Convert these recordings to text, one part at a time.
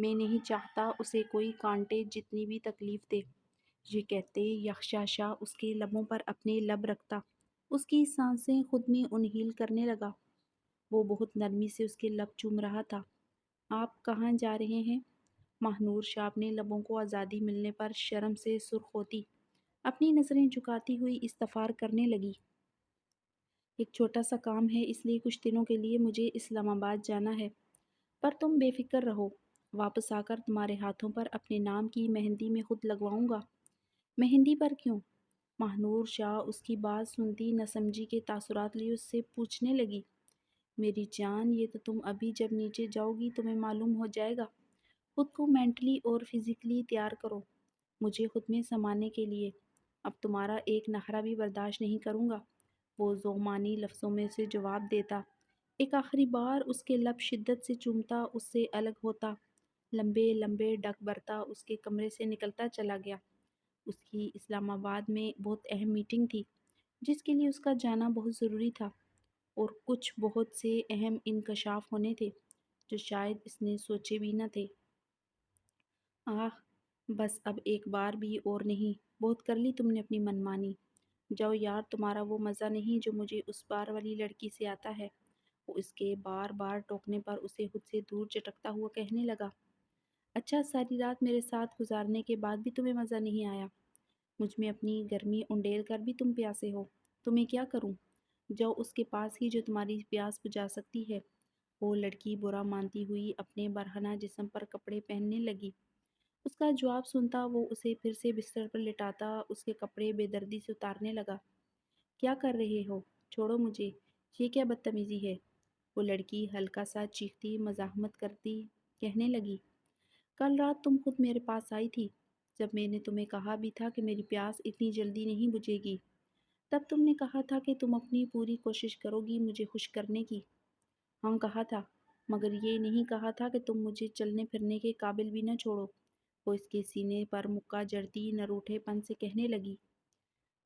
میں نہیں چاہتا اسے کوئی کانٹے جتنی بھی تکلیف دے۔ یہ کہتے یکشاشا اس کے لبوں پر اپنے لب رکھتا، اس کی سانسیں خود میں انہیل کرنے لگا۔ وہ بہت نرمی سے اس کے لب چوم رہا تھا۔ آپ کہاں جا رہے ہیں؟ ماہنور شاہ اپنے لبوں کو آزادی ملنے پر شرم سے سرخ ہوتی اپنی نظریں جھکاتی ہوئی استفار کرنے لگی۔ ایک چھوٹا سا کام ہے، اس لیے کچھ دنوں کے لیے مجھے اسلام آباد جانا ہے، پر تم بے فکر رہو، واپس آ کر تمہارے ہاتھوں پر اپنے نام کی مہندی میں خود لگواؤں گا۔ مہندی پر کیوں؟ ماہنور شاہ اس کی بات سنتی نہ سمجھی کے تاثرات لیے اس سے پوچھنے لگی، میری جان یہ تو تم ابھی جب نیچے جاؤ گی تمہیں معلوم ہو جائے گا، خود کو مینٹلی اور فزیکلی تیار کرو مجھے خود میں سمانے کے لیے، اب تمہارا ایک نخرہ بھی برداشت نہیں کروں گا۔ وہ زومانی لفظوں میں سے جواب دیتا، ایک آخری بار اس کے لب شدت سے چومتا، اس سے الگ ہوتا، لمبے لمبے ڈگ برتا اس کے کمرے سے نکلتا چلا گیا۔ اس کی اسلام آباد میں بہت اہم میٹنگ تھی جس کے لیے اس کا جانا بہت ضروری تھا، اور کچھ بہت سے اہم انکشاف ہونے تھے جو شاید اس نے سوچے بھی نہ تھے۔ آہ بس اب ایک بار بھی اور نہیں، بہت کر لی تم نے اپنی منمانی، جاؤ یار، تمہارا وہ مزہ نہیں جو مجھے اس بار والی لڑکی سے آتا ہے۔ وہ اس کے بار بار ٹوکنے پر اسے خود سے دور چٹکتا ہوا کہنے لگا، اچھا ساری رات میرے ساتھ گزارنے کے بعد بھی تمہیں مزہ نہیں آیا؟ مجھ میں اپنی گرمی انڈیل کر بھی تم پیاسے ہو، تو میں کیا کروں؟ جاؤ اس کے پاس ہی جو تمہاری پیاس بجھا سکتی ہے۔ وہ لڑکی برا مانتی ہوئی اپنے برہنہ جسم پر کپڑے پہننے لگی۔ اس کا جواب سنتا وہ اسے پھر سے بستر پر لٹاتا اس کے کپڑے بے دردی سے اتارنے لگا۔ کیا کر رہے ہو؟ چھوڑو مجھے، یہ کیا بدتمیزی ہے؟ وہ لڑکی ہلکا سا چیختی مزاحمت کرتی کہنے لگی، کل رات تم خود میرے پاس آئی تھی جب میں نے تمہیں کہا بھی تھا کہ میری پیاس اتنی جلدی نہیں بجھے گی، تب تم نے کہا تھا کہ تم اپنی پوری کوشش کرو گی مجھے خوش کرنے کی۔ ہاں کہا تھا، مگر یہ نہیں کہا تھا کہ تم مجھے چلنے پھرنے کے قابل بھی نہ چھوڑو۔ وہ اس کے سینے پر مکہ جڑتی نہ روٹھے پن سے کہنے لگی،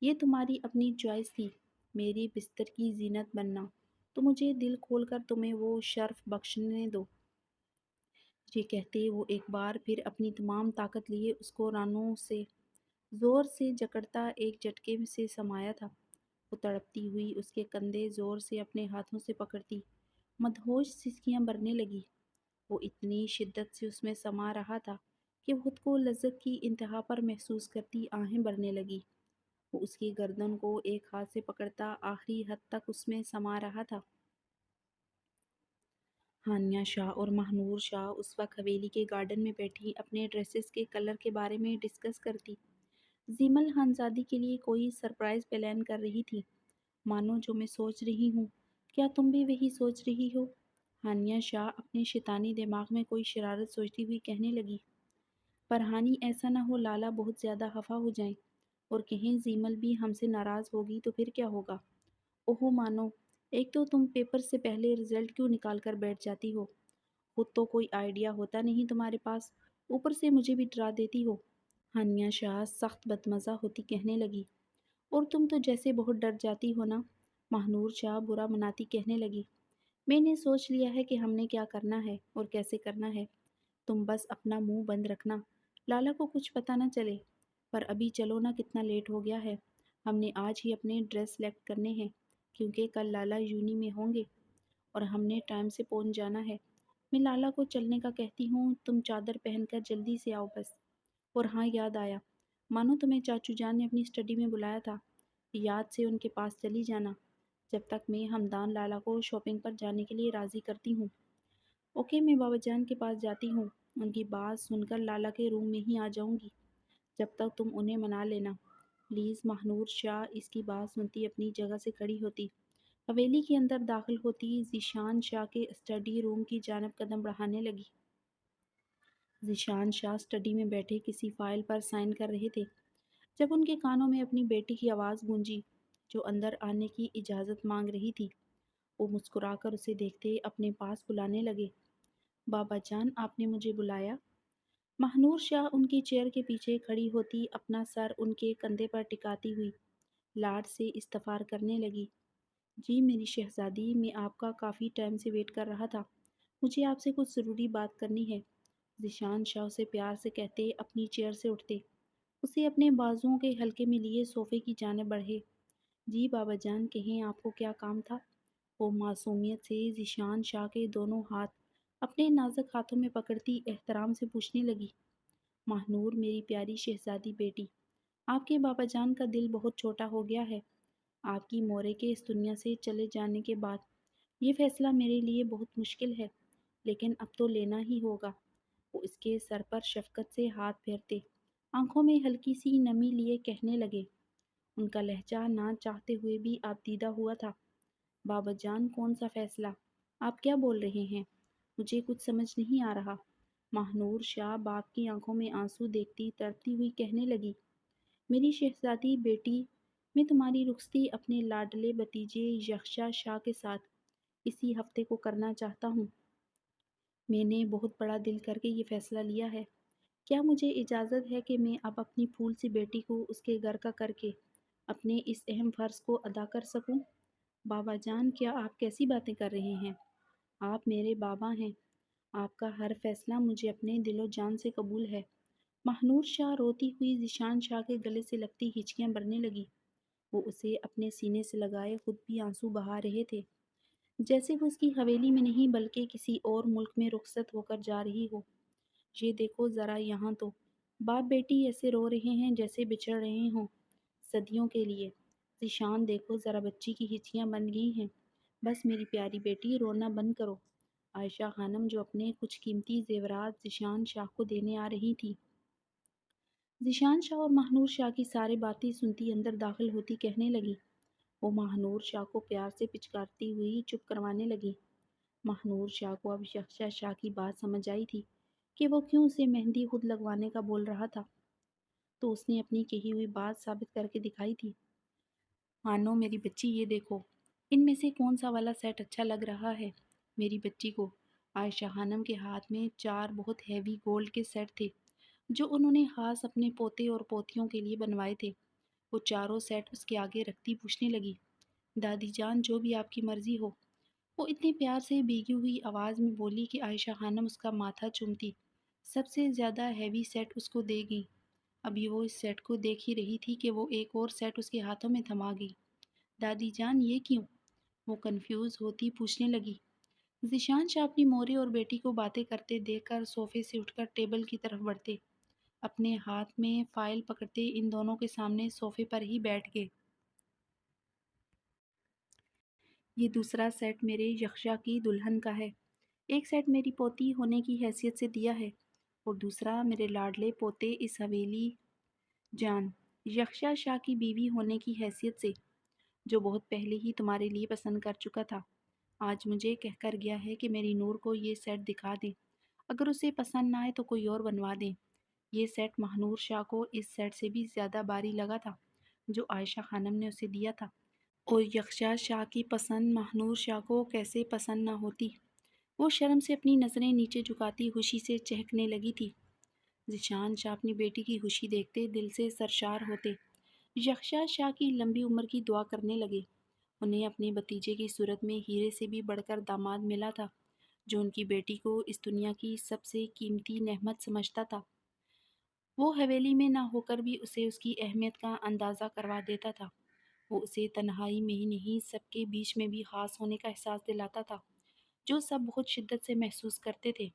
یہ تمہاری اپنی چوائس تھی، میری بستر کی زینت بننا، تو مجھے دل کھول کر تمہیں وہ شرف بخشنے دو۔ یہ کہتے وہ ایک بار پھر اپنی تمام طاقت لیے اس کو رانوں سے زور سے جکڑتا ایک جھٹکے سے سمایا تھا۔ وہ تڑپتی ہوئی اس کے کندھے زور سے اپنے ہاتھوں سے پکڑتی مدہوش سسکیاں بھرنے لگی۔ وہ اتنی شدت سے اس میں سما رہا تھا کہ وہ خود کو لذت کی انتہا پر محسوس کرتی آہیں بھرنے لگی۔ وہ اس کی گردن کو ایک ہاتھ سے پکڑتا آخری حد تک اس میں سما رہا تھا۔ ہانیہ شاہ اور ماہنور شاہ اس وقت حویلی کے گارڈن میں بیٹھی اپنے ڈریسز کے کلر کے بارے میں ڈسکس کرتی زیمل خانزادی کے لیے کوئی سرپرائز پلان کر رہی تھی۔ مانو جو میں سوچ رہی ہوں، کیا تم بھی وہی سوچ رہی ہو؟ ہانیہ شاہ اپنے شیطانی دماغ میں کوئی شرارت سوچتی ہوئی کہنے لگی، پر ہانی ایسا نہ ہو لالا بہت زیادہ خفا ہو جائیں اور کہیں زیمل بھی ہم سے ناراض ہوگی تو پھر کیا ہوگا؟ اوہو مانو، ایک تو تم پیپر سے پہلے رزلٹ کیوں نکال کر بیٹھ جاتی ہو؟ خود تو کوئی آئیڈیا ہوتا نہیں تمہارے پاس، اوپر سے مجھے بھی ڈرا دیتی ہو۔ ہانیہ شاہ سخت بدمزہ ہوتی کہنے لگی، اور تم تو جیسے بہت ڈر جاتی ہو نا؟ ماہنور شاہ برا مناتی کہنے لگی، میں نے سوچ لیا ہے کہ ہم نے کیا کرنا ہے اور کیسے کرنا ہے، تم بس اپنا منہ بند رکھنا، لالا کو کچھ پتہ نہ چلے۔ پر ابھی چلو نا، کتنا لیٹ ہو گیا ہے، ہم نے آج ہی اپنے ڈریس سلیکٹ کرنے ہیں کیونکہ کل لالا یونی میں ہوں گے اور ہم نے ٹائم سے پہنچ جانا ہے۔ میں لالا کو چلنے کا کہتی ہوں، تم چادر پہن کر جلدی سے آؤ بس۔ اور ہاں یاد آیا، مانو تمہیں چاچو جان نے اپنی اسٹڈی میں بلایا تھا، یاد سے ان کے پاس چلی جانا جب تک میں ہمدان لالا کو شاپنگ پر جانے کے لیے راضی کرتی ہوں۔ اوکے، میں بابا جان کے پاس جاتی ہوں، ان کی بات سن کر لالا کے روم میں ہی آ جاؤں گی، جب تک تم انہیں منا لینا پلیز۔ ماہنور شاہ اس کی بات سنتی اپنی جگہ سے کھڑی ہوتی حویلی کے اندر داخل ہوتی ذیشان شاہ کے اسٹڈی روم کی جانب قدم بڑھانے لگی۔ ذیشان شاہ اسٹڈی میں بیٹھے کسی فائل پر سائن کر رہے تھے جب ان کے کانوں میں اپنی بیٹی کی آواز گونجی جو اندر آنے کی اجازت مانگ رہی تھی۔ وہ مسکرا کر اسے دیکھتے اپنے پاس بلانے لگے، بابا جان آپ نے مجھے بلایا؟ ماہنور شاہ ان کی چیئر کے پیچھے کھڑی ہوتی اپنا سر ان کے کندھے پر ٹکاتی ہوئی لاڈ سے استفار کرنے لگی، جی میری شہزادی، میں آپ کا کافی ٹائم سے ویٹ کر رہا تھا، مجھے آپ سے کچھ ضروری بات کرنی ہے۔ ذیشان شاہ اسے پیار سے کہتے اپنی چیئر سے اٹھتے، اسے اپنے بازوؤں کے حلقے میں لیے صوفے کی جانب بڑھے۔ جی بابا جان، کہیں آپ کو کیا کام تھا؟ وہ معصومیت سے ذیشان شاہ کے دونوں ہاتھ اپنے نازک ہاتھوں میں پکڑتی احترام سے پوچھنے لگی۔ ماہنور، میری پیاری شہزادی بیٹی، آپ کے بابا جان کا دل بہت چھوٹا ہو گیا ہے۔ آپ کی مورے کے اس دنیا سے چلے جانے کے بعد یہ فیصلہ میرے لیے بہت مشکل ہے، لیکن اب تو لینا ہی ہوگا۔ وہ اس کے سر پر شفقت سے ہاتھ پھیرتے، آنکھوں میں ہلکی سی نمی لیے کہنے لگے۔ ان کا لہجہ نہ چاہتے ہوئے بھی آبدیدہ ہوا تھا۔ بابا جان، کون سا فیصلہ؟ آپ کیا بول رہے ہیں؟ مجھے کچھ سمجھ نہیں آ رہا۔ ماہنور شاہ باپ کی آنکھوں میں آنسو دیکھتی تڑپتی ہوئی کہنے لگی، میری شہزادی بیٹی، میں تمہاری رخصتی اپنے لاڈلے بھتیجے یکشا شاہ کے ساتھ اسی ہفتے کو کرنا چاہتا ہوں۔ میں نے بہت بڑا دل کر کے یہ فیصلہ لیا ہے۔ کیا مجھے اجازت ہے کہ میں اب اپنی پھول سی بیٹی کو اس کے گھر کا کر کے اپنے اس اہم فرض کو ادا کر سکوں؟ بابا جان، کیا آپ کیسی باتیں کر رہے ہیں؟ آپ میرے بابا ہیں۔ آپ کا ہر فیصلہ مجھے اپنے دل و جان سے قبول ہے۔ ماہنور شاہ روتی ہوئی ذیشان شاہ کے گلے سے لگتی ہچکیاں بھرنے لگی۔ وہ اسے اپنے سینے سے لگائے خود بھی آنسو بہا رہے تھے، جیسے وہ اس کی حویلی میں نہیں بلکہ کسی اور ملک میں رخصت ہو کر جا رہی ہو۔ یہ دیکھو ذرا، یہاں تو باپ بیٹی ایسے رو رہے ہیں جیسے بچھڑ رہے ہوں صدیوں کے لیے۔ ذیشان، دیکھو ذرا، بچی کی ہچکیاں بن گئی ہیں۔ بس میری پیاری بیٹی، رونا بند کرو۔ عائشہ خانم، جو اپنے کچھ قیمتی زیورات ذیشان شاہ کو دینے آ رہی تھی، ذیشان شاہ اور ماہنور شاہ کی ساری باتیں سنتی اندر داخل ہوتی کہنے لگی۔ وہ ماہنور شاہ کو پیار سے پچکارتی ہوئی چپ کروانے لگی۔ ماہنور شاہ کو اب یکشا شاہ کی بات سمجھ آئی تھی کہ وہ کیوں اسے مہندی خود لگوانے کا بول رہا تھا، تو اس نے اپنی کہی ہوئی بات ثابت کر کے دکھائی تھی۔ مانو میری بچی، یہ دیکھو، ان میں سے کون سا والا سیٹ اچھا لگ رہا ہے میری بچی کو؟ عائشہ خانم کے ہاتھ میں 4 بہت ہیوی گولڈ کے سیٹ تھے جو انہوں نے خاص اپنے پوتے اور پوتیوں کے لیے بنوائے تھے۔ وہ چاروں سیٹ اس کے آگے رکھتی پوچھنے لگی، دادی جان، جو بھی آپ کی مرضی ہو۔ وہ اتنے پیار سے بھیگی ہوئی آواز میں بولی کہ عائشہ خانم اس کا ماتھا چومتی سب سے زیادہ ہیوی سیٹ اس کو دے گئی۔ ابھی وہ اس سیٹ کو دیکھ ہی رہی تھی کہ وہ ایک اور سیٹ اس کے ہاتھوں میں تھما گئی۔ دادی جان، یہ کیوں؟ وہ کنفیوز ہوتی پوچھنے لگی۔ ذیشان شاہ اپنی موری اور بیٹی کو باتیں کرتے دیکھ کر صوفے سے اٹھ کر ٹیبل کی طرف بڑھتے، اپنے ہاتھ میں فائل پکڑتے ان دونوں کے سامنے صوفے پر ہی بیٹھ گئے۔ یہ دوسرا سیٹ میرے یکشا کی دلہن کا ہے۔ ایک سیٹ میری پوتی ہونے کی حیثیت سے دیا ہے اور دوسرا میرے لاڈلے پوتے اس حویلی جان یکشا شاہ کی بیوی ہونے کی حیثیت سے، جو بہت پہلے ہی تمہارے لیے پسند کر چکا تھا۔ آج مجھے کہہ کر گیا ہے کہ میری نور کو یہ سیٹ دکھا دیں، اگر اسے پسند نہ آئے تو کوئی اور بنوا دیں۔ یہ سیٹ ماہنور شاہ کو اس سیٹ سے بھی زیادہ بھاری لگا تھا جو عائشہ خانم نے اسے دیا تھا، اور یکشا شاہ کی پسند ماہنور شاہ کو کیسے پسند نہ ہوتی۔ وہ شرم سے اپنی نظریں نیچے جھکاتی خوشی سے چہکنے لگی تھی۔ ذیشان شاہ اپنی بیٹی کی خوشی دیکھتے دل سے سرشار ہوتے، یکشا شاہ کی لمبی عمر کی دعا کرنے لگے۔ انہیں اپنے بھتیجے کی صورت میں ہیرے سے بھی بڑھ کر داماد ملا تھا جو ان کی بیٹی کو اس دنیا کی سب سے قیمتی نعمت سمجھتا تھا۔ وہ حویلی میں نہ ہو کر بھی اسے اس کی اہمیت کا اندازہ کروا دیتا تھا۔ وہ اسے تنہائی میں ہی نہیں، سب کے بیچ میں بھی خاص ہونے کا احساس دلاتا تھا، جو سب بہت شدت سے محسوس کرتے تھے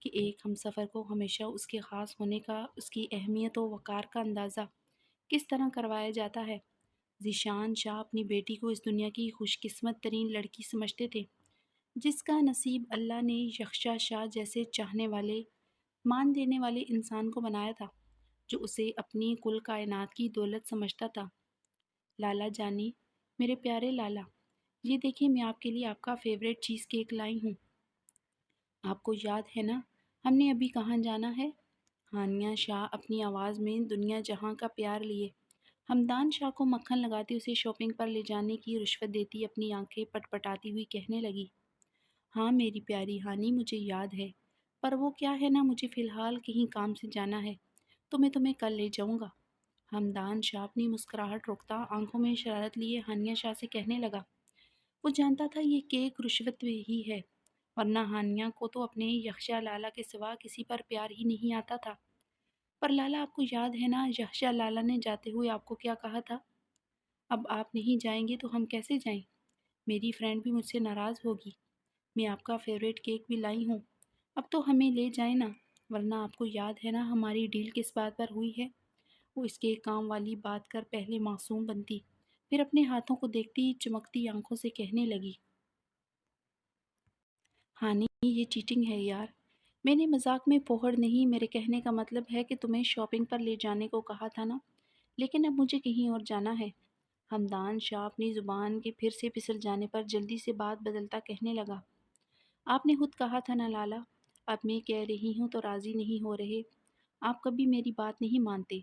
کہ ایک ہمسفر کو ہمیشہ اس کے خاص ہونے کا، اس کی اہمیت و وقار کا اندازہ کس طرح کروایا جاتا ہے۔ ذیشان شاہ اپنی بیٹی کو اس دنیا کی خوش قسمت ترین لڑکی سمجھتے تھے، جس کا نصیب اللہ نے یکشا شاہ جیسے چاہنے والے، مان دینے والے انسان کو بنایا تھا، جو اسے اپنی کل کائنات کی دولت سمجھتا تھا۔ لالا جانی، میرے پیارے لالا، یہ دیکھیں، میں آپ کے لیے آپ کا فیوریٹ چیز کیک لائی ہوں۔ آپ کو یاد ہے نا ہم نے ابھی کہاں جانا ہے؟ ہانیہ شاہ اپنی آواز میں دنیا جہاں کا پیار لیے ہمدان شاہ کو مکھن لگاتی اسے شاپنگ پر لے جانے کی رشوت دیتی اپنی آنکھیں پٹ پٹاتی ہوئی کہنے لگی، ہاں میری پیاری ہانی، مجھے یاد ہے، پر وہ کیا ہے نا، مجھے فی الحال کہیں کام سے جانا ہے، تو میں تمہیں کل لے جاؤں گا۔ ہمدان شاہ اپنی مسکراہٹ روکتا آنکھوں میں شرارت لیے ہانیہ شاہ سے کہنے لگا، وہ جانتا تھا یہ کیک رشوت ہی ہے، ورنہ ہانیہ کو تو اپنے یکشا لالا کے سوا کسی پر پیار ہی نہیں آتا تھا۔ پر لالا، آپ کو یاد ہے نا یکشا لالا نے جاتے ہوئے آپ کو کیا کہا تھا؟ اب آپ نہیں جائیں گے تو ہم کیسے جائیں؟ میری فرینڈ بھی مجھ سے ناراض ہوگی۔ میں آپ کا فیوریٹ کیک بھی لائی ہوں۔ اب تو ہمیں لے جائیں نا، ورنہ آپ کو یاد ہے نا ہماری ڈیل کس بات پر ہوئی ہے؟ وہ اس کے کام والی بات کر پہلے معصوم بنتی، پھر اپنے ہاتھوں کو دیکھتی چمکتی آنکھوں سے کہنے لگی، ہانی یہ چیٹنگ ہے یار۔ میں نے مذاق میں پوہڑ نہیں، میرے کہنے کا مطلب ہے کہ تمہیں شاپنگ پر لے جانے کو کہا تھا نا، لیکن اب مجھے کہیں اور جانا ہے۔ ہمدان شاہ اپنی زبان کے پھر سے پھسل جانے پر جلدی سے بات بدلتا کہنے لگا، آپ نے خود کہا تھا نا لالا، اب میں کہہ رہی ہوں تو راضی نہیں ہو رہے۔ آپ کبھی میری بات نہیں مانتے۔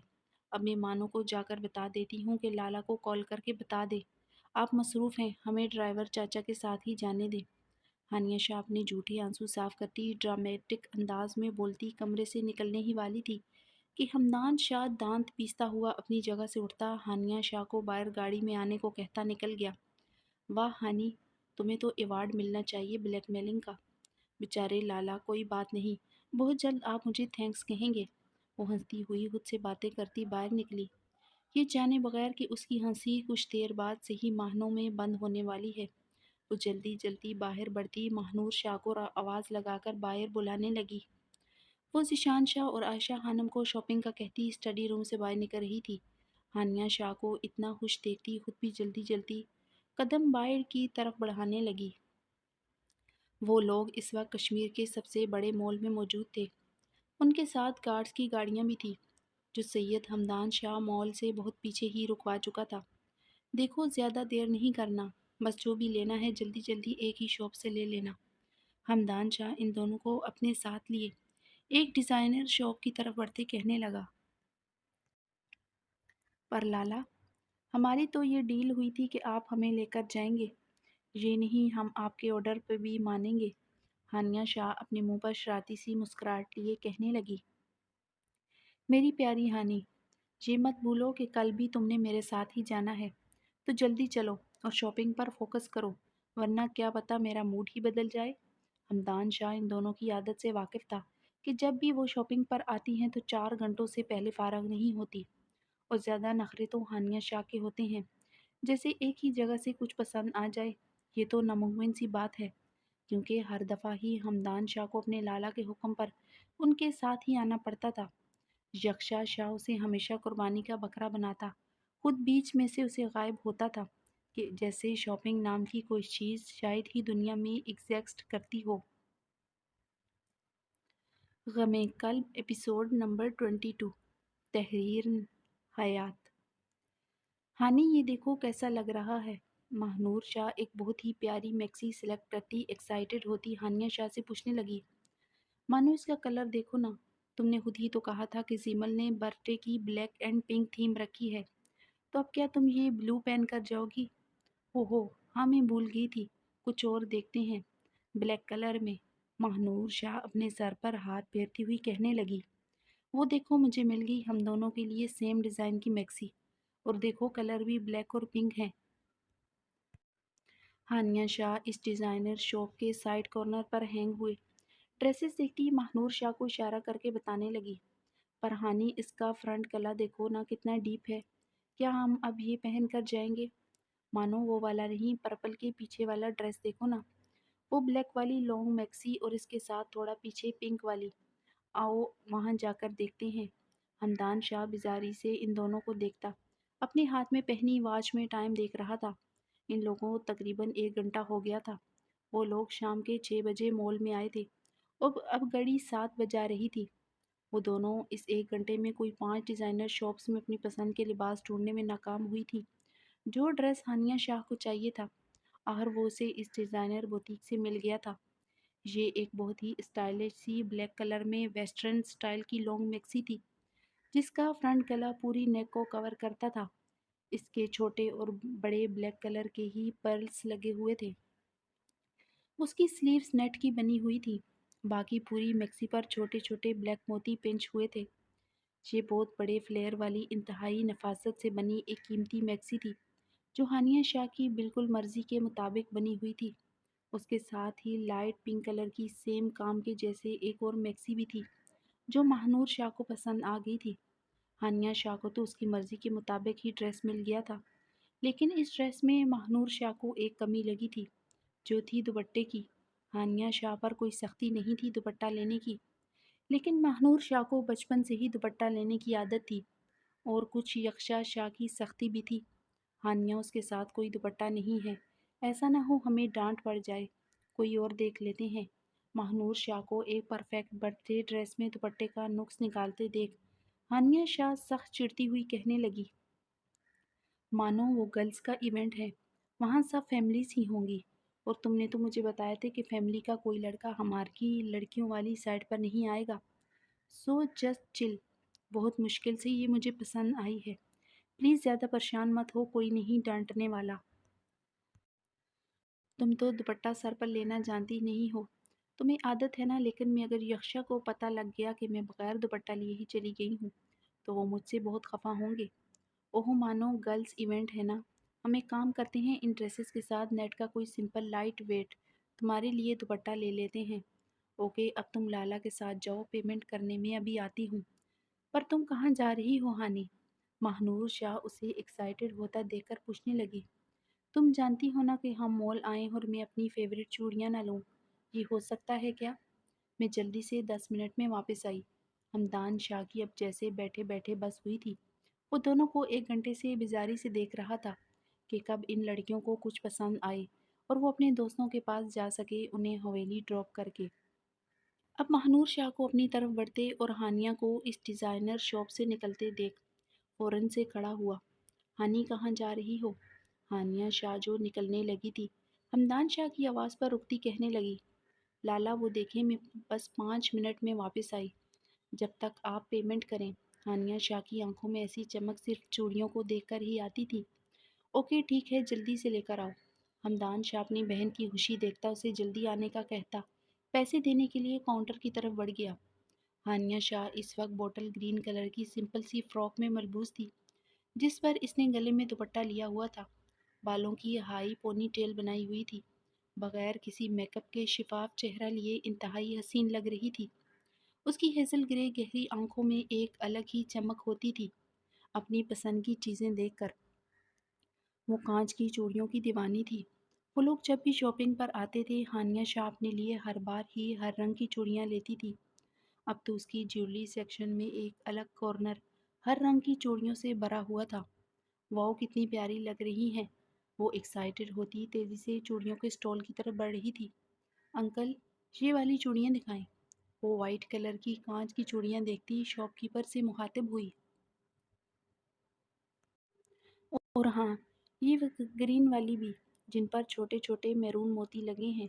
اب میں مانو کو جا کر بتا دیتی ہوں کہ لالا کو کال کر کے بتا دے آپ مصروف ہیں، ہمیں ڈرائیور چاچا کے ساتھ ہی جانے دیں۔ ہانیہ شاہ اپنے جھوٹے آنسو صاف کرتی ڈرامیٹک انداز میں بولتی کمرے سے نکلنے ہی والی تھی کہ ہمدان شاہ دانت پیستا ہوا اپنی جگہ سے اٹھتا ہانیہ شاہ کو باہر گاڑی میں آنے کو کہتا نکل گیا، واہ ہانی، تمہیں تو ایوارڈ ملنا چاہیے بلیک میلنگ کا۔ بیچارے لالا، کوئی بات نہیں، بہت جلد آپ مجھے تھینکس کہیں گے۔ وہ ہنستی ہوئی خود سے باتیں کرتی باہر نکلی، یہ جانے بغیر کہ اس کی ہنسی کچھ دیر بعد سے ہی ماہنوں میں بند ہونے والی ہے۔ وہ جلدی جلدی باہر بڑھتی ماہنور شاہ کو آواز لگا کر باہر بلانے لگی۔ وہ ذیشان شاہ اور عائشہ خانم کو شاپنگ کا کہتی اسٹڈی روم سے باہر نکل رہی تھی۔ ہانیہ شاہ کو اتنا خوش دیکھتی خود بھی جلدی جلدی قدم باہر کی طرف بڑھانے لگی۔ وہ لوگ اس وقت کشمیر کے سب سے بڑے مال میں موجود تھے۔ ان کے ساتھ گارڈز کی گاڑیاں بھی تھیں، جو سید ہمدان شاہ مال سے بہت پیچھے ہی رکوا چکا تھا۔ دیکھو زیادہ دیر نہیں کرنا، بس جو بھی لینا ہے جلدی جلدی ایک ہی شاپ سے لے لینا۔ ہمدان شاہ ان دونوں کو اپنے ساتھ لیے ایک ڈیزائنر شاپ کی طرف بڑھتے کہنے لگا، پر لالا، ہماری تو یہ ڈیل ہوئی تھی کہ آپ ہمیں لے کر جائیں گے، یہ نہیں ہم آپ کے آرڈر پہ بھی مانیں گے۔ ہانیہ شاہ اپنے منہ پر شرارتی سی مسکراہٹ لیے کہنے لگی، میری پیاری ہانی، یہ مت بھولو کہ کل بھی تم نے میرے ساتھ ہی جانا ہے، تو جلدی چلو اور شاپنگ پر فوکس کرو، ورنہ کیا پتہ میرا موڈ ہی بدل جائے۔ ہمدان شاہ ان دونوں کی عادت سے واقف تھا کہ جب بھی وہ شاپنگ پر آتی ہیں تو 4 گھنٹوں سے پہلے فارغ نہیں ہوتی، اور زیادہ نخرے تو ہانیہ شاہ کے ہوتے ہیں، جیسے ایک ہی جگہ سے کچھ پسند آ جائے۔ یہ تو ناممکن سی بات ہے، کیونکہ ہر دفعہ ہی ہمدان شاہ کو اپنے لالا کے حکم پر ان کے ساتھ ہی آنا پڑتا تھا۔ یکشا شاہ اسے ہمیشہ قربانی کا بکرا بناتا، خود بیچ میں سے اسے غائب ہوتا تھا، کہ جیسے شاپنگ نام کی کوئی چیز شاید ہی دنیا میں ایگزسٹ کرتی ہو۔ غم قلب ایپیسوڈ نمبر 22، تحریر حیات۔ ہانی یہ دیکھو کیسا لگ رہا ہے۔ ماہنور شاہ ایک بہت ہی پیاری میکسی سلیکٹ کرتی ایکسائٹڈ ہوتی ہانیہ شاہ سے پوچھنے لگی، مانو اس کا کلر دیکھو نا، تم نے خود ہی تو کہا تھا کہ زیمل نے برتھ ڈے کی بلیک اینڈ پنک تھیم رکھی ہے، تو اب کیا تم یہ بلو پہن کر جاؤ گی؟ اوہو ہاں، میں بھول گئی تھی، کچھ اور دیکھتے ہیں بلیک کلر میں۔ ماہنور شاہ اپنے سر پر ہاتھ پھیرتی ہوئی کہنے لگی، وہ دیکھو مجھے مل گئی ہم دونوں کے لیے سیم ڈیزائن کی میکسی، اور دیکھو کلر بھی بلیک اور پنک ہے۔ ہانیہ شاہ اس ڈیزائنر شاپ کے سائڈ کارنر پر ہینگ ہوئے ڈریسز دیکھتی ماہنور شاہ کو اشارہ کر کے بتانے لگی، پر ہانی اس کا فرنٹ گلا دیکھو نا کتنا ڈیپ ہے، کیا ہم اب یہ پہن کر جائیں گے؟ مانو وہ والا نہیں، پرپل کے پیچھے والا ڈریس دیکھو نا، وہ بلیک والی لانگ میکسی اور اس کے ساتھ تھوڑا پیچھے پنک والی، آؤ وہاں جا کر دیکھتے ہیں۔ ہمدان شاہ بیزاری سے ان دونوں کو دیکھتا اپنے ہاتھ میں پہنی واچ میں ٹائم دیکھ رہا تھا۔ ان لوگوں کو تقریباً 1 گھنٹہ ہو گیا تھا۔ وہ لوگ شام کے 6 بجے مال میں آئے تھے، اب گھڑی 7 بجا رہی تھی۔ وہ دونوں اس 1 گھنٹے میں کوئی 5 ڈیزائنر شاپس میں اپنی پسند کے لباس ڈھونڈنے میں ناکام ہوئی تھی۔ جو ڈریس ہانیہ شاہ کو چاہیے تھا، آخر وہ اسے اس ڈیزائنر بوتیک سے مل گیا تھا۔ یہ ایک بہت ہی اسٹائلش سی بلیک کلر میں ویسٹرن سٹائل کی لانگ میکسی تھی، جس کا فرنٹ گلا پوری نیک کو کور کرتا تھا۔ اس کے چھوٹے اور بڑے بلیک کلر کے ہی پرلس لگے ہوئے تھے۔ اس کی سلیوز نیٹ کی بنی ہوئی تھی، باقی پوری میکسی پر چھوٹے چھوٹے بلیک موتی پنچ ہوئے تھے۔ یہ بہت بڑے فلیر والی انتہائی نفاست سے بنی ایک قیمتی میکسی تھی، جو ہانیہ شاہ کی بالکل مرضی کے مطابق بنی ہوئی تھی۔ اس کے ساتھ ہی لائٹ پنک کلر کی سیم کام کے جیسے ایک اور میکسی بھی تھی جو ماہنور شاہ کو پسند آ گئی تھی۔ ہانیہ شاہ کو تو اس کی مرضی کے مطابق ہی ڈریس مل گیا تھا، لیکن اس ڈریس میں ماہنور شاہ کو ایک کمی لگی تھی، جو تھی دوپٹے کی۔ ہانیہ شاہ پر کوئی سختی نہیں تھی دوپٹہ لینے کی، لیکن ماہنور شاہ کو بچپن سے ہی دوپٹہ لینے کی عادت تھی، اور کچھ یکشا شاہ کی سختی بھی تھی۔ ہانیہ اس کے ساتھ کوئی دوپٹہ نہیں ہے، ایسا نہ ہو ہمیں ڈانٹ پڑ جائے، کوئی اور دیکھ لیتے ہیں۔ ماہنور شاہ کو ایک پرفیکٹ برتھ ڈے ڈریس میں دوپٹے کا نقص نکالتے دیکھ ہانیہ شاہ سخت چڑھتی ہوئی کہنے لگی، مانو وہ گرلز کا ایونٹ ہے، وہاں سب فیملیز ہی ہوں گی، اور تم نے تو مجھے بتایا تھا کہ فیملی کا کوئی لڑکا ہماری لڑکیوں والی سائڈ پر نہیں آئے گا۔ سو جسٹ چل، بہت مشکل سے یہ مجھے پسند آئی ہے، پلیز زیادہ پریشان مت ہو، کوئی نہیں ڈانٹنے والا۔ تم تو دوپٹہ سر پر لینا جانتی نہیں ہو، تمہیں عادت ہے نا، لیکن میں اگر یکشا کو پتہ لگ گیا کہ میں بغیر دوپٹہ لیے ہی چلی گئی ہوں تو وہ مجھ سے بہت خفا ہوں گے۔ اوہ مانو گرلز ایونٹ ہے نا، ہم ایک کام کرتے ہیں، ان ڈریسز کے ساتھ نیٹ کا کوئی سمپل لائٹ ویٹ تمہارے لیے دوپٹہ لے لیتے ہیں۔ اوکے اب تم لالا کے ساتھ جاؤ، پیمنٹ کرنے میں ابھی آتی ہوں۔ پر تم کہاں جا رہی ہو ہانی؟ ماہنور شاہ اسے ایکسائٹڈ ہوتا دیکھ کر پوچھنے لگی۔ تم جانتی ہو نا کہ ہم مال آئیں اور میں اپنی فیوریٹ چوڑیاں نہ لوں، یہ ہو سکتا ہے کیا؟ میں جلدی سے 10 منٹ میں واپس آئی۔ ہمدان شاہ کی اب جیسے بیٹھے بیٹھے بس ہوئی تھی، وہ دونوں کو 1 گھنٹے سے بیزاری سے دیکھ رہا تھا کہ کب ان لڑکیوں کو کچھ پسند آئے اور وہ اپنے دوستوں کے پاس جا سکے انہیں حویلی ڈراپ کر کے۔ اب ماہنور شاہ کو اپنی طرف بڑھتے اور ہانیہ کو اس ڈیزائنر شاپ سے نکلتے دیکھ فوراً سے کھڑا ہوا۔ ہانی کہاں جا رہی ہو؟ ہانیہ شاہ جو نکلنے لگی تھی، ہمدان شاہ کی آواز پر رکتی کہنے لگی، لالا وہ دیکھیں میں بس 5 منٹ میں واپس آئی، جب تک آپ پیمنٹ کریں۔ ہانیہ شاہ کی آنکھوں میں ایسی چمک صرف چوڑیوں کو دیکھ کر ہی آتی تھی۔ اوکے ٹھیک ہے، جلدی سے لے کر آؤ۔ ہمدان شاہ اپنی بہن کی خوشی دیکھتا اسے جلدی آنے کا کہتا پیسے دینے کے لیے کاؤنٹر کی طرف بڑھ گیا۔ ہانیہ شاہ اس وقت بوٹل گرین کلر کی سمپل سی فراک میں ملبوس تھی، جس پر اس نے گلے میں دوپٹہ لیا ہوا تھا۔ بالوں کی ہائی پونی ٹیل بنائی ہوئی تھی، بغیر کسی میک اپ کے شفاف چہرہ لیے انتہائی حسین لگ رہی تھی۔ اس کی ہیزل گرے گہری آنکھوں میں ایک الگ ہی چمک ہوتی تھی۔ اپنی پسند کی چیزیں دیکھ کر وہ کانچ کی چوڑیوں کی دیوانی تھی۔ وہ لوگ جب بھی شاپنگ پر آتے تھے، ہانیہ شاہ اپنے لیے ہر بار ہی ہر رنگ کی چوڑیاں لیتی تھی۔ اب تو اس کی جیولری سیکشن میں ایک الگ کارنر ہر رنگ کی چوڑیوں سے بھرا ہوا تھا۔ واؤ کتنی پیاری لگ رہی ہیں، وہ ایکسائٹڈ ہوتی تیزی سے چوڑیوں کے اسٹال کی طرف بڑھ رہی تھی۔ انکل یہ والی چوڑیاں دکھائیں۔ وہ وائٹ کلر کی کانچ کی چوڑیاں دیکھتی شاپ کیپر سے مخاطب ہوئی، اور ہاں یہ گرین والی بھی، جن پر چھوٹے چھوٹے میرون موتی لگے ہیں۔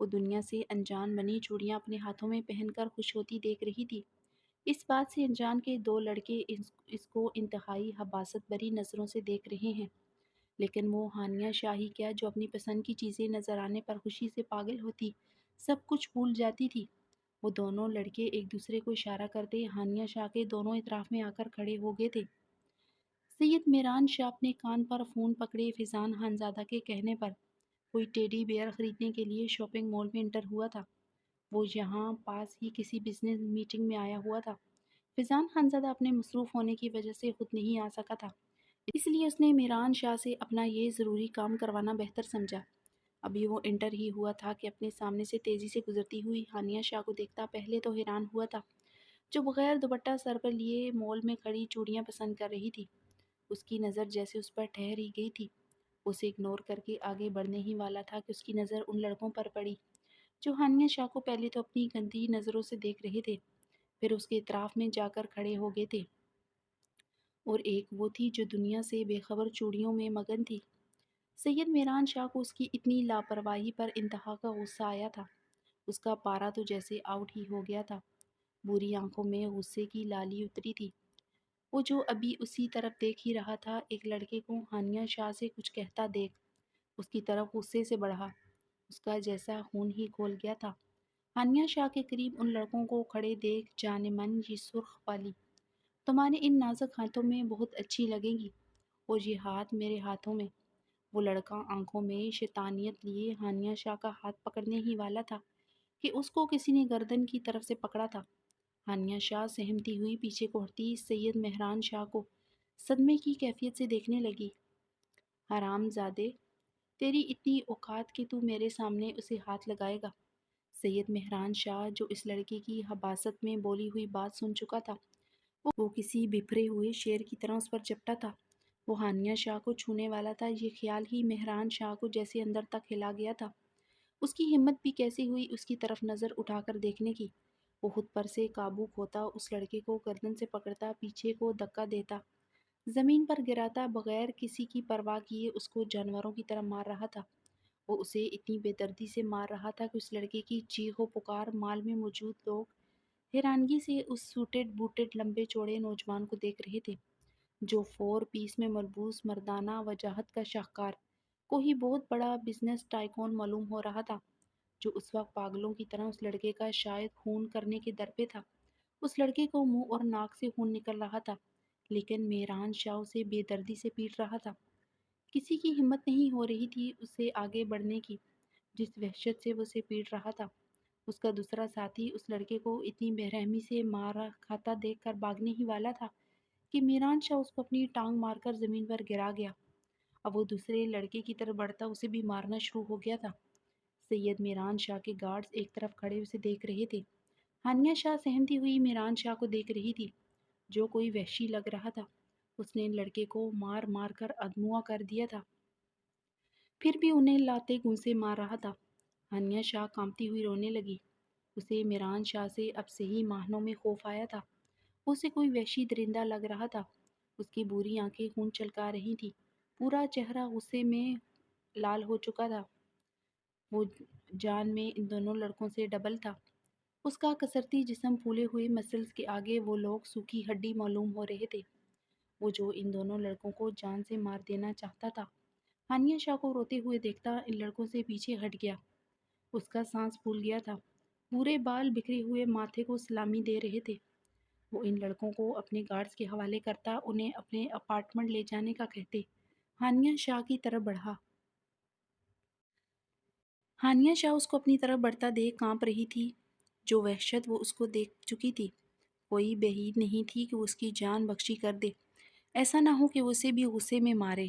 وہ دنیا سے انجان بنی چوڑیاں اپنے ہاتھوں میں پہن کر خوش ہوتی دیکھ رہی تھی۔ اس بات سے انجان کے دو لڑکے اس کو انتہائی حباست بھری نظروں سے دیکھ رہے ہیں، لیکن وہ ہانیہ شاہ ہی کیا جو اپنی پسند کی چیزیں نظر آنے پر خوشی سے پاگل ہوتی، سب کچھ بھول جاتی تھی۔ وہ دونوں لڑکے ایک دوسرے کو اشارہ کرتے ہانیہ شاہ کے دونوں اطراف میں آ کر کھڑے ہو گئے تھے۔ سید میران شاہ اپنے کان پر فون پکڑے فیضان خانزادہ کے کہنے پر کوئی ٹیڈی بیئر خریدنے کے لیے شاپنگ مال میں انٹر ہوا تھا۔ وہ یہاں پاس ہی کسی بزنس میٹنگ میں آیا ہوا تھا۔ فیضان خانزادہ اپنے مصروف ہونے کی وجہ سے خود نہیں آ سکا تھا، اس لیے اس نے میران شاہ سے اپنا یہ ضروری کام کروانا بہتر سمجھا۔ ابھی وہ انٹر ہی ہوا تھا کہ اپنے سامنے سے تیزی سے گزرتی ہوئی ہانیہ شاہ کو دیکھتا پہلے تو حیران ہوا تھا، جو بغیر دوپٹہ سر پر لیے مال میں کھڑی چوڑیاں پسند کر رہی تھی۔ اس کی نظر جیسے اس پر ٹھہر ہی گئی تھی۔ اسے اگنور کر کے آگے بڑھنے ہی والا تھا کہ اس کی نظر ان لڑکوں پر پڑی جو ہانیہ شاہ کو پہلے تو اپنی گندی نظروں سے دیکھ رہے تھے، پھر اس کے اطراف میں جا کر کھڑے ہو گئے تھے، اور ایک وہ تھی جو دنیا سے بے خبر چوڑیوں میں مگن تھی۔ سید میران شاہ کو اس کی اتنی لاپرواہی پر انتہا کا غصہ آیا تھا۔ اس کا پارا تو جیسے آؤٹ ہی ہو گیا تھا، بری آنکھوں میں غصے کی لالی اتری تھی۔ وہ جو ابھی اسی طرف دیکھ ہی رہا تھا، ایک لڑکے کو ہانیہ شاہ سے کچھ کہتا دیکھ اس کی طرف غصے سے بڑھا، اس کا جیسا خون ہی کھول گیا تھا۔ ہانیہ شاہ کے قریب ان لڑکوں کو کھڑے دیکھ جان من یہ سرخ والی تمہارے ان نازک ہاتھوں میں بہت اچھی لگیں گی، اور یہ ہاتھ میرے ہاتھوں میں، وہ لڑکا آنکھوں میں شیطانیت لیے ہانیہ شاہ کا ہاتھ پکڑنے ہی والا تھا کہ اس کو کسی نے گردن کی طرف سے پکڑا تھا۔ ہانیہ شاہ سہمتی ہوئی پیچھے کو ہٹتی سید مہران شاہ کو صدمے کی کیفیت سے دیکھنے لگی۔ حرام زادے، تیری اتنی اوقات کہ تو میرے سامنے اسے ہاتھ لگائے گا؟ سید مہران شاہ جو اس لڑکے کی حباست میں بولی ہوئی بات سن چکا تھا، وہ کسی بپھرے ہوئے شیر کی طرح اس پر چپٹا تھا۔ وہ ہانیہ شاہ کو چھونے والا تھا، یہ خیال ہی مہران شاہ کو جیسے اندر تک ہلا گیا تھا۔ اس کی ہمت بھی کیسے ہوئی اس کی طرف نظر اٹھا کر دیکھنے کی۔ وہ خود پر سے قابو کھوتا اس لڑکے کو گردن سے پکڑتا، پیچھے کو دھکا دیتا، زمین پر گراتا، بغیر کسی کی پرواہ کیے اس کو جانوروں کی طرح مار رہا تھا۔ وہ اسے اتنی بے دردی سے مار رہا تھا کہ اس لڑکے کی چیخ و پکار مال میں موجود لوگ حیرانگی سے اس سوٹڈ بوٹڈ لمبے چوڑے نوجوان کو دیکھ رہے تھے، جو 4 پیس میں ملبوس مردانہ وجاہت کا شاہکار، کوئی بہت بڑا بزنس ٹائکون معلوم ہو رہا تھا، جو اس وقت پاگلوں کی طرح اس لڑکے کا شاید خون کرنے کے در پہ تھا۔ اس لڑکے کو منہ اور ناک سے خون نکل رہا تھا، لیکن مہران شاہ اسے بے دردی سے پیٹ رہا تھا۔ کسی کی ہمت نہیں ہو رہی تھی اس سے آگے بڑھنے کی، جس وحشت سے وہ اسے پیٹ رہا تھا۔ اس کا دوسرا ساتھی اس لڑکے کو اتنی بے رحمی سے مارا کھاتا دیکھ کر بھاگنے ہی والا تھا کہ مہران شاہ اس کو اپنی ٹانگ مار کر زمین پر گرا گیا۔ اب وہ دوسرے لڑکے کی طرف بڑھتا اسے بھی مارنا شروع ہو گیا تھا۔ سید مہران شاہ کے گارڈز ایک طرف کھڑے اسے دیکھ رہے تھے۔ ہانیہ شاہ سہمتی ہوئی مہران شاہ کو دیکھ رہی تھی، جو کوئی وحشی لگ رہا تھا۔ اس نے لڑکے کو مار مار کر ادموا کر دیا تھا، پھر بھی انہیں لاتے گونسے مار رہا تھا۔ ہانیہ شاہ کانپتی ہوئی رونے لگی۔ اسے مہران شاہ سے اب صحیح معنوں میں خوف آیا تھا۔ اسے کوئی وحشی درندہ لگ رہا تھا۔ اس کی بری آنکھیں خون چھلکا رہی تھیں، پورا چہرہ غصے میں لال ہو چکا تھا۔ وہ جان میں ان دونوں لڑکوں سے ڈبل تھا۔ اس کا کسرتی جسم پھولے ہوئے مسلز کے آگے وہ لوگ سوکھی ہڈی معلوم ہو رہے تھے، وہ جو ان دونوں لڑکوں کو جان سے مار دینا چاہتا تھا۔ ہانیہ شاہ کو روتے ہوئے دیکھتا ان لڑکوں سے پیچھے ہٹ گیا۔ اس کا سانس پھول گیا تھا، پورے بال بکھرے ہوئے ماتھے کو سلامی دے رہے تھے۔ وہ ان لڑکوں کو اپنے گارڈز کے حوالے کرتا، انہیں اپنے اپارٹمنٹ لے جانے کا کہتے۔ ہانیہ شاہ کی طرف بڑھا۔ ہانیہ شاہ اس کو اپنی طرف بڑھتا دیکھ کانپ رہی تھی۔ جو وحشت وہ اس کو دیکھ چکی تھی، کوئی بعید نہیں تھی کہ وہ اس کی جان بخشی کر دے۔ ایسا نہ ہو کہ وہ اسے بھی غصے میں مارے،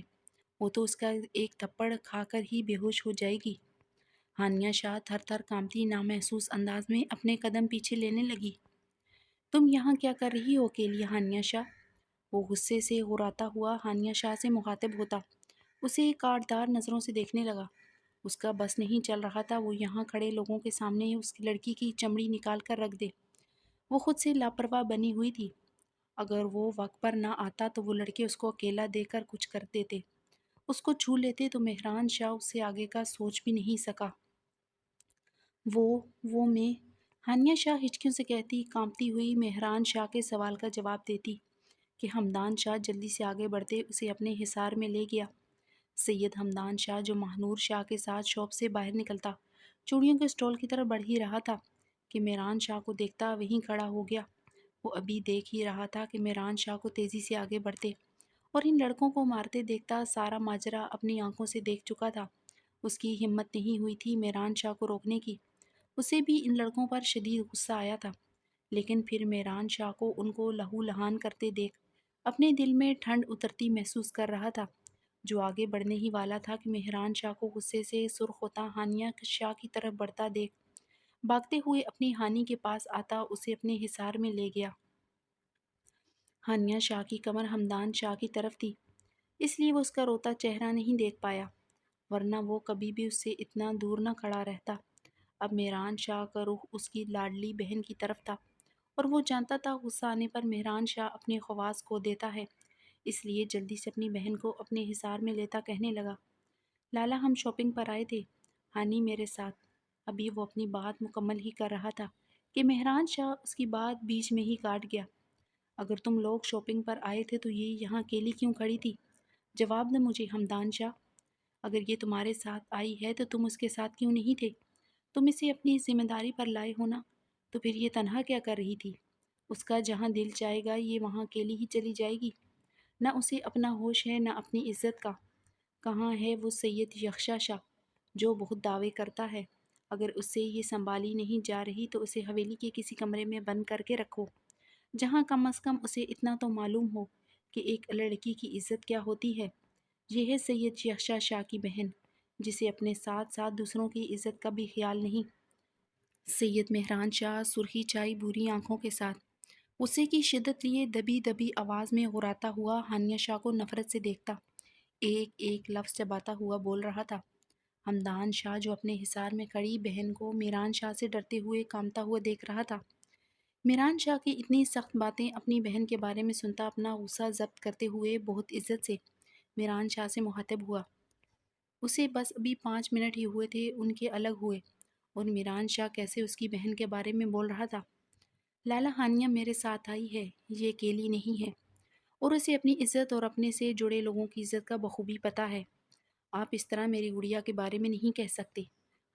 وہ تو اس کا ایک تھپڑ کھا کر ہی بے ہوش ہو جائے گی۔ ہانیہ شاہ تھر تھر کانپتی نامحسوس انداز میں اپنے قدم پیچھے لینے لگی۔ تم یہاں کیا کر رہی ہو اکیلی ہانیہ شاہ؟ وہ غصے سے غراتا ہوا ہانیہ شاہ سے مخاطب ہوتا، اسے کاٹدار نظروں سے دیکھنے لگا۔ اس کا بس نہیں چل رہا تھا وہ یہاں کھڑے لوگوں کے سامنے اس کی لڑکی کی چمڑی نکال کر رکھ دے۔ وہ خود سے لاپرواہ بنی ہوئی تھی۔ اگر وہ وقت پر نہ آتا تو وہ لڑکے اس کو اکیلا دے کر کچھ کر دیتے، اس کو چھو لیتے تو مہران شاہ اس سے آگے کا سوچ بھی نہیں سکا۔ وہ میں ہانیہ شاہ ہچکیوں سے کہتی، کانپتی ہوئی مہران شاہ کے سوال کا جواب دیتی کہ ہمدان شاہ جلدی سے آگے بڑھتے اسے اپنے حصار میں لے گیا۔ سید ہمدان شاہ جو ماہنور شاہ کے ساتھ شاپ سے باہر نکلتا چوڑیوں کے اسٹال کی طرف بڑھ ہی رہا تھا کہ مہران شاہ کو دیکھتا وہیں کھڑا ہو گیا۔ وہ ابھی دیکھ ہی رہا تھا کہ مہران شاہ کو تیزی سے آگے بڑھتے اور ان لڑکوں کو مارتے دیکھتا سارا ماجرا اپنی آنکھوں سے دیکھ چکا تھا۔ اس کی ہمت نہیں ہوئی تھی مہران شاہ کو روکنے کی۔ اسے بھی ان لڑکوں پر شدید غصہ آیا تھا، لیکن پھر مہران شاہ کو ان کو لہو لہان کرتے دیکھ اپنے دل میں ٹھنڈ اترتی محسوس کر رہا تھا، جو آگے بڑھنے ہی والا تھا کہ مہران شاہ کو غصے سے سرخ ہوتا ہانیہ شاہ کی طرف بڑھتا دیکھ بھاگتے ہوئے اپنی ہانی کے پاس آتا اسے اپنے حصار میں لے گیا۔ ہانیہ شاہ کی کمر ہمدان شاہ کی طرف تھی، اس لیے وہ اس کا روتا چہرہ نہیں دیکھ پایا، ورنہ وہ کبھی بھی اس سے اتنا دور نہ کھڑا رہتا۔ اب مہران شاہ کا رخ اس کی لاڈلی بہن کی طرف تھا، اور وہ جانتا تھا غصہ آنے پر مہران شاہ اپنے خواص کھو دیتا ہے، اس لیے جلدی سے اپنی بہن کو اپنے حصار میں لیتا کہنے لگا، لالا ہم شاپنگ پر آئے تھے، ہانی میرے ساتھ۔ ابھی وہ اپنی بات مکمل ہی کر رہا تھا کہ مہران شاہ اس کی بات بیچ میں ہی کاٹ گیا۔ اگر تم لوگ شاپنگ پر آئے تھے تو یہ یہاں اکیلی کیوں کھڑی تھی؟ جواب دو مجھے ہمدان شاہ۔ اگر یہ تمہارے ساتھ آئی ہے تو تم اس کے ساتھ کیوں نہیں تھے؟ تم اسے اپنی ذمہ داری پر لائے ہو نا، تو پھر یہ تنہا کیا کر رہی تھی؟ اس کا جہاں دل چاہے گا یہ وہاں اکیلی ہی چلی جائے گی، نہ اسے اپنا ہوش ہے نہ اپنی عزت کا۔ کہاں ہے وہ سید یکشا شاہ جو بہت دعوے کرتا ہے؟ اگر اس سے یہ سنبھالی نہیں جا رہی تو اسے حویلی کے کسی کمرے میں بند کر کے رکھو، جہاں کم از کم اسے اتنا تو معلوم ہو کہ ایک لڑکی کی عزت کیا ہوتی ہے۔ یہ ہے سید یکشا شاہ کی بہن، جسے اپنے ساتھ ساتھ دوسروں کی عزت کا بھی خیال نہیں۔ سید مہران شاہ سرخی چائی بھوری آنکھوں کے ساتھ غصے کی شدت لیے دبی دبی آواز میں غراتا ہوا ہانیہ شاہ کو نفرت سے دیکھتا، ایک ایک لفظ چباتا ہوا بول رہا تھا۔ ہمدان شاہ جو اپنے حصار میں کھڑی بہن کو میران شاہ سے ڈرتے ہوئے کامتا ہوا دیکھ رہا تھا، میران شاہ کی اتنی سخت باتیں اپنی بہن کے بارے میں سنتا اپنا غصہ ضبط کرتے ہوئے بہت عزت سے میران شاہ سے مخاطب ہوا۔ اسے بس ابھی 5 منٹ ہی ہوئے تھے ان کے الگ ہوئے، اور میران شاہ کیسے اس کی بہن کے بارے میں بول رہا تھا۔ لالا ہانیہ میرے ساتھ آئی ہے، یہ اکیلی نہیں ہے، اور اسے اپنی عزت اور اپنے سے جڑے لوگوں کی عزت کا بخوبی پتہ ہے۔ آپ اس طرح میری گڑیا کے بارے میں نہیں کہہ سکتے۔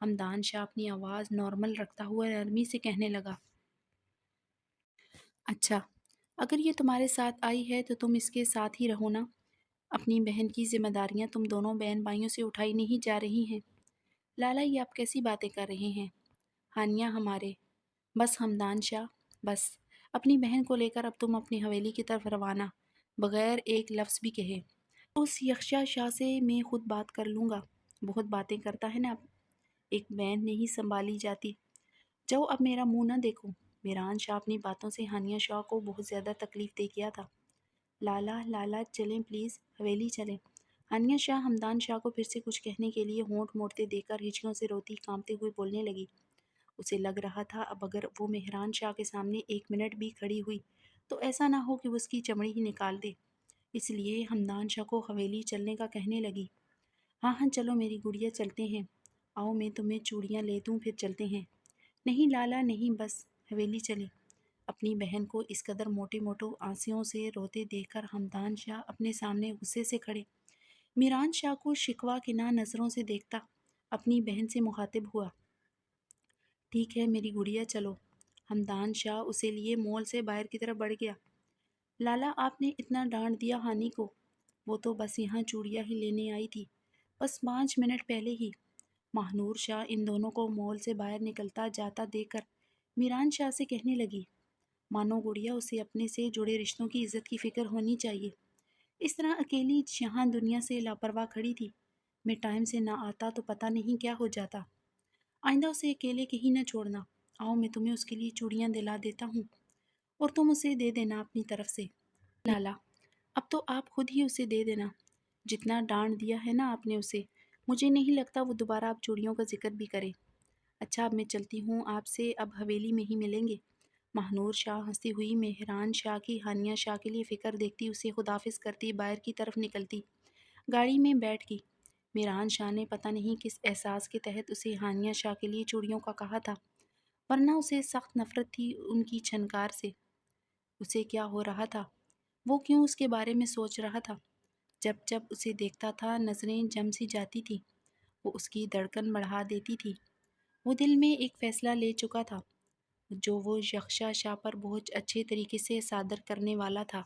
ہمدان شاہ اپنی آواز نارمل رکھتا ہوا نرمی سے کہنے لگا۔ اچھا، اگر یہ تمہارے ساتھ آئی ہے تو تم اس کے ساتھ ہی رہو نا۔ اپنی بہن کی ذمہ داریاں تم دونوں بہن بھائیوں سے اٹھائی نہیں جا رہی ہیں۔ لالا یہ آپ کیسی باتیں کر رہے ہیں؟ ہانیہ ہمارے بس ہمدان شاہ، بس اپنی بہن کو لے کر اب تم اپنی حویلی کی طرف روانہ، بغیر ایک لفظ بھی کہے۔ اس یکشا شاہ سے میں خود بات کر لوں گا، بہت باتیں کرتا ہے نا اب، ایک بہن نہیں سنبھالی جاتی۔ جاؤ اب میرا منہ نہ دیکھو۔ میران شاہ اپنی باتوں سے ہانیہ شاہ کو بہت زیادہ تکلیف دے گیا تھا۔ لالا لالا چلیں پلیز، حویلی چلیں۔ ہانیہ شاہ ہمدان شاہ کو پھر سے کچھ کہنے کے لیے ہونٹ موڑتے دیکھ کر ہچکیوں سے روتی کانپتے ہوئے بولنے لگی۔ اسے لگ رہا تھا اب اگر وہ مہران شاہ کے سامنے 1 منٹ بھی کھڑی ہوئی تو ایسا نہ ہو کہ وہ اس کی چمڑی ہی نکال دے، اس لیے ہمدان شاہ کو حویلی چلنے کا کہنے لگی۔ ہاں ہاں چلو میری گڑیا چلتے ہیں، آؤ میں تمہیں چوڑیاں لے دوں پھر چلتے ہیں۔ نہیں لالا نہیں، بس حویلی چلیں۔ اپنی بہن کو اس قدر موٹے موٹے آنسوؤں سے روتے دیکھ کر ہمدان شاہ اپنے سامنے غصے سے کھڑے میران شاہ کو شکوہ کناں نظروں سے دیکھتا اپنی بہن سے مخاطب ہوا۔ ٹھیک ہے میری گڑیا چلو۔ ہمدان شاہ اسے لیے مال سے باہر کی طرف بڑھ گیا۔ لالا آپ نے اتنا ڈانٹ دیا ہانی کو، وہ تو بس یہاں چوڑیاں ہی لینے آئی تھی، بس 5 منٹ پہلے ہی۔ ماہنور شاہ ان دونوں کو مال سے باہر نکلتا جاتا دیکھ کر میران شاہ سے کہنے لگی، مانو گڑیا اسے اپنے سے جڑے رشتوں کی عزت کی فکر ہونی چاہیے، اس طرح اکیلی یہاں دنیا سے لاپرواہ کھڑی تھی، میں ٹائم سے نہ آتا تو پتہ نہیں کیا ہو جاتا۔ آئندہ اسے اکیلے کہیں نہ چھوڑنا، آؤ میں تمہیں اس کے لیے چوڑیاں دلا دیتا ہوں اور تم اسے دے دینا اپنی طرف سے۔ لالا اب تو آپ خود ہی اسے دے دینا، جتنا ڈانٹ دیا ہے نا آپ نے اسے، مجھے نہیں لگتا وہ دوبارہ آپ چوڑیوں کا ذکر بھی کرے۔ اچھا اب میں چلتی ہوں، آپ سے اب حویلی میں ہی ملیں گے۔ ماہنور شاہ ہنستی ہوئی مہران شاہ کی ہانیہ شاہ کے لیے فکر دیکھتی اسے خداحافظ کرتی باہر کی طرف نکلتی، گاڑی میں بیٹھ گئی۔ میران شاہ نے پتہ نہیں کس احساس کے تحت اسے ہانیہ شاہ کے لیے چوڑیوں کا کہا تھا، ورنہ اسے سخت نفرت تھی ان کی چھنکار سے۔ اسے کیا ہو رہا تھا؟ وہ کیوں اس کے بارے میں سوچ رہا تھا؟ جب جب اسے دیکھتا تھا نظریں جم سی جاتی تھی، وہ اس کی دھڑکن بڑھا دیتی تھی۔ وہ دل میں ایک فیصلہ لے چکا تھا جو وہ یکشا شاہ پر بہت اچھے طریقے سے صادر کرنے والا تھا۔